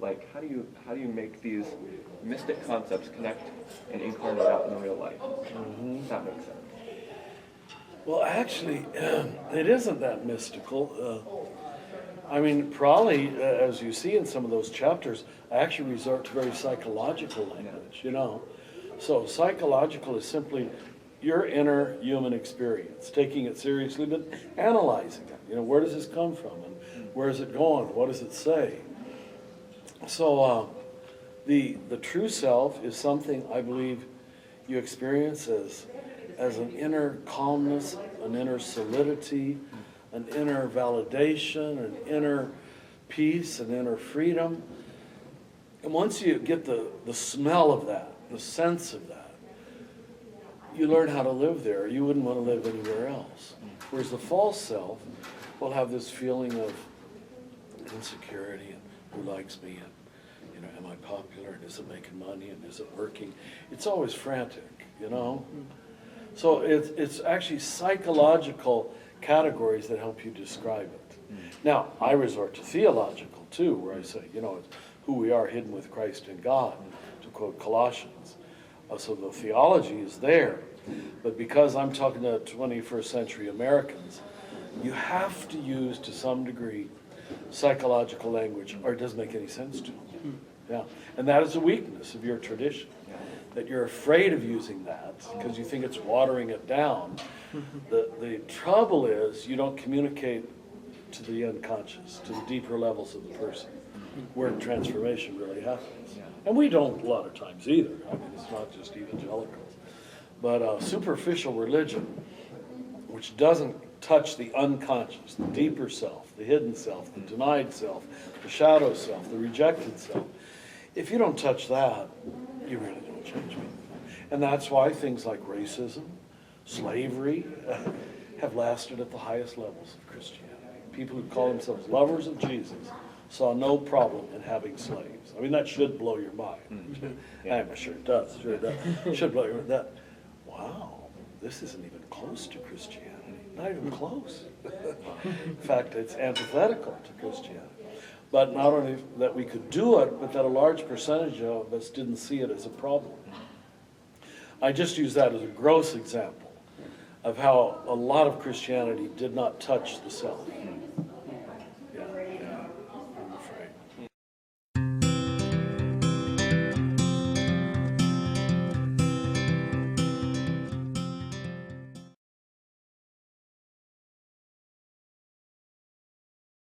Like, how do you make these mystic concepts connect and incarnate out in real life? If that makes sense. Well, actually, it isn't that mystical. I mean, probably, as you see in some of those chapters, I actually resort to very psychological language, you know. So psychological is simply your inner human experience, taking it seriously, but analyzing it. You know, where does this come from, and where is it going? What does it say? So the true self is something I believe you experience as an inner calmness, an inner solidity, an inner validation, an inner peace, an inner freedom. And once you get the smell of that, the sense of that, you learn how to live there. You wouldn't want to live anywhere else. Whereas the false self will have this feeling of insecurity and who likes me, and you know, am I popular, and is it making money, and is it working? It's always frantic, you know. So it's actually psychological categories that help you describe it. Now, I resort to theological too, where I say, you know, it's who we are hidden with Christ in God, to quote Colossians. So the theology is there, but because I'm talking to 21st century Americans, you have to use, to some degree, psychological language, or it doesn't make any sense to them. Yeah, and that is a weakness of your tradition, that you're afraid of using that because you think it's watering it down. The trouble is you don't communicate to the unconscious, to the deeper levels of the person, where transformation really happens. And we don't a lot of times either. I mean, it's not just evangelicals. But superficial religion, which doesn't touch the unconscious, the deeper self, the hidden self, the denied self, the shadow self, the rejected self, if you don't touch that, you really don't change people. And that's why things like racism, slavery, have lasted at the highest levels of Christianity. People who call themselves lovers of Jesus saw no problem in having slaves. I mean, that should blow your mind. I'm sure it does. Sure it does. It should blow your mind. That, wow, this isn't even close to Christianity. Not even close. In fact, it's antithetical to Christianity. But not only that we could do it, but that a large percentage of us didn't see it as a problem. I just use that as a gross example of how a lot of Christianity did not touch the self.